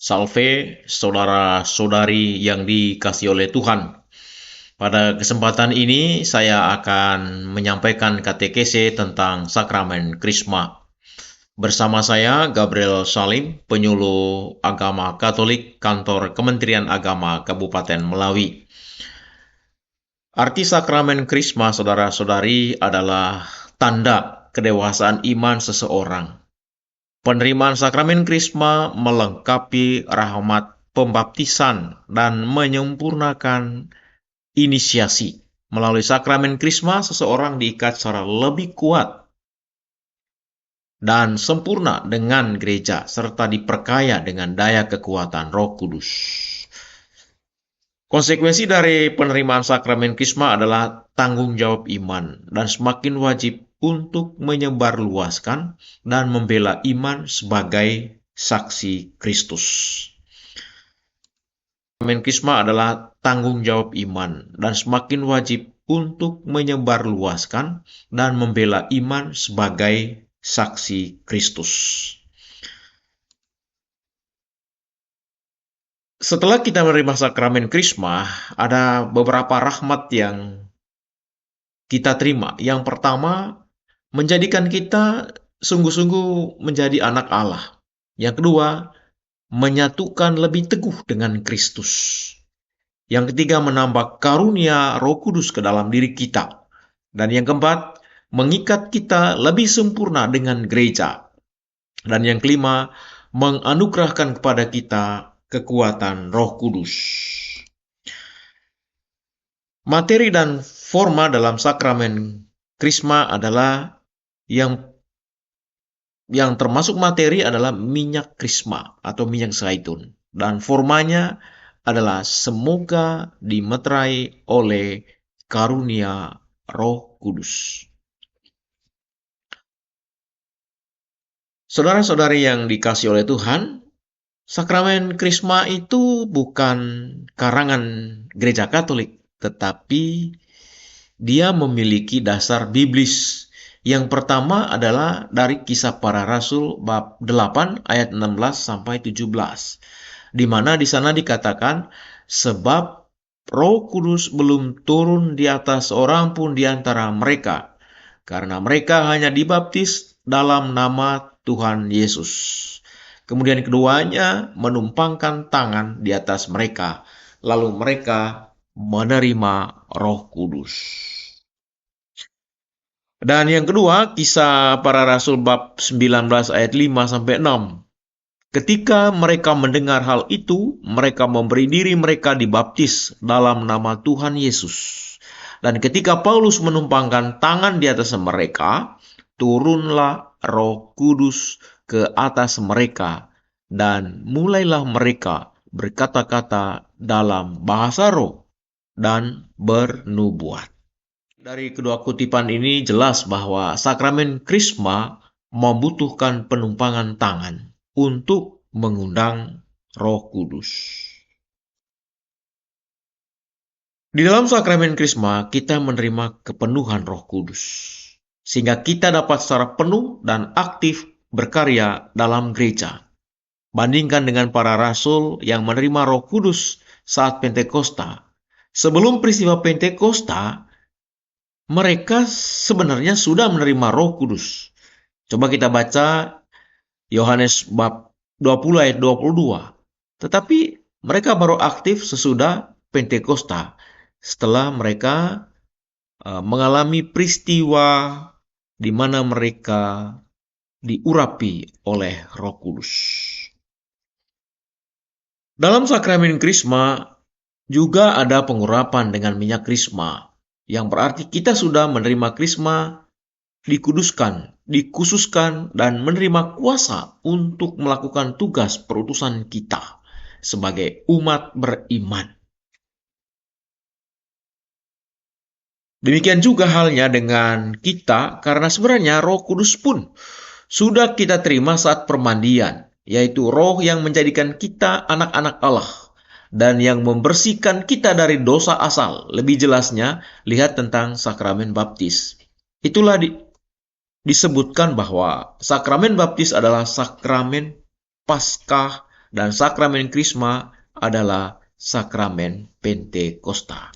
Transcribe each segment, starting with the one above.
Salve, saudara-saudari yang dikasihi oleh Tuhan. Pada kesempatan ini, saya akan menyampaikan katekese tentang sakramen Krisma. Bersama saya, Gabriel Salim, penyuluh agama Katolik, kantor Kementerian Agama Kabupaten Melawi. Arti sakramen Krisma, saudara-saudari, adalah tanda kedewasaan iman seseorang. Penerimaan sakramen Krisma melengkapi rahmat pembaptisan dan menyempurnakan inisiasi. Melalui sakramen Krisma, seseorang diikat secara lebih kuat dan sempurna dengan gereja, serta diperkaya dengan daya kekuatan Roh Kudus. Konsekuensi dari penerimaan sakramen Krisma adalah tanggung jawab iman dan semakin wajib untuk menyebarluaskan dan membela iman sebagai saksi Kristus. Sakramen Krisma adalah tanggung jawab iman dan semakin wajib untuk menyebarluaskan dan membela iman sebagai saksi Kristus. Setelah kita menerima sakramen Krisma, ada beberapa rahmat yang kita terima. Yang pertama, menjadikan kita sungguh-sungguh menjadi anak Allah. Yang kedua, menyatukan lebih teguh dengan Kristus. Yang ketiga, menambah karunia Roh Kudus ke dalam diri kita. Dan yang keempat, mengikat kita lebih sempurna dengan gereja. Dan yang kelima, menganugerahkan kepada kita kekuatan Roh Kudus. Materi dan forma dalam sakramen Krisma adalah yang termasuk materi adalah minyak krisma atau minyak zaitun. Dan formanya adalah semoga dimeterai oleh karunia Roh Kudus. Saudara-saudari yang dikasihi oleh Tuhan, sakramen Krisma itu bukan karangan gereja Katolik, tetapi dia memiliki dasar biblis. Yang pertama adalah dari Kisah Para Rasul bab 8 ayat 16 sampai 17. Di mana di sana dikatakan, sebab Roh Kudus belum turun di atas orang pun di antara mereka, karena mereka hanya dibaptis dalam nama Tuhan Yesus. Kemudian keduanya menumpangkan tangan di atas mereka, lalu mereka menerima Roh Kudus. Dan yang kedua, Kisah Para Rasul bab 19 ayat 5 sampai 6. Ketika mereka mendengar hal itu, mereka memberi diri mereka dibaptis dalam nama Tuhan Yesus. Dan ketika Paulus menumpangkan tangan di atas mereka, turunlah Roh Kudus ke atas mereka, dan mulailah mereka berkata-kata dalam bahasa roh dan bernubuat. Dari kedua kutipan ini jelas bahwa sakramen Krisma membutuhkan penumpangan tangan untuk mengundang Roh Kudus. Di dalam sakramen Krisma, kita menerima kepenuhan Roh Kudus, sehingga kita dapat secara penuh dan aktif berkarya dalam gereja. Bandingkan dengan para rasul yang menerima Roh Kudus saat Pentakosta. Sebelum peristiwa Pentakosta, mereka sebenarnya sudah menerima Roh Kudus. Coba kita baca Yohanes bab 20 ayat 22. Tetapi mereka baru aktif sesudah Pentakosta, setelah mereka mengalami peristiwa di mana mereka diurapi oleh Roh Kudus. Dalam sakramen Krisma juga ada pengurapan dengan minyak krisma, yang berarti kita sudah menerima krisma, dikuduskan, dikhususkan, dan menerima kuasa untuk melakukan tugas perutusan kita sebagai umat beriman. Demikian juga halnya dengan kita, karena sebenarnya Roh Kudus pun sudah kita terima saat permandian, yaitu roh yang menjadikan kita anak-anak Allah dan yang membersihkan kita dari dosa asal. Lebih jelasnya, lihat tentang sakramen baptis. Itulah disebutkan bahwa sakramen baptis adalah sakramen Paskah dan sakramen Krisma adalah sakramen Pentakosta.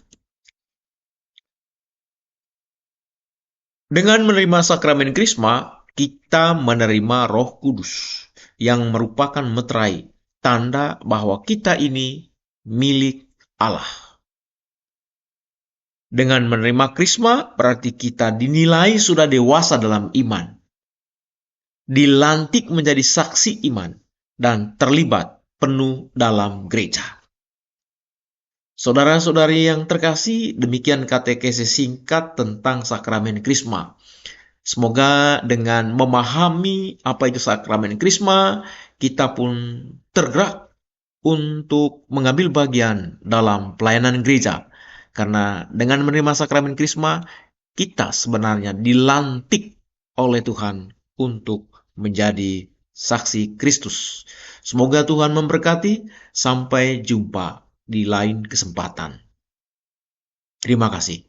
Dengan menerima sakramen Krisma, kita menerima Roh Kudus yang merupakan meterai, tanda bahwa kita ini milik Allah. Dengan menerima Krisma, berarti kita dinilai sudah dewasa dalam iman, dilantik menjadi saksi iman, dan terlibat penuh dalam gereja. Saudara-saudari yang terkasih, demikian katekese singkat tentang sakramen Krisma. Semoga dengan memahami apa itu sakramen Krisma, kita pun tergerak untuk mengambil bagian dalam pelayanan gereja. Karena dengan menerima sakramen Krisma, kita sebenarnya dilantik oleh Tuhan untuk menjadi saksi Kristus. Semoga Tuhan memberkati. Sampai jumpa di lain kesempatan. Terima kasih.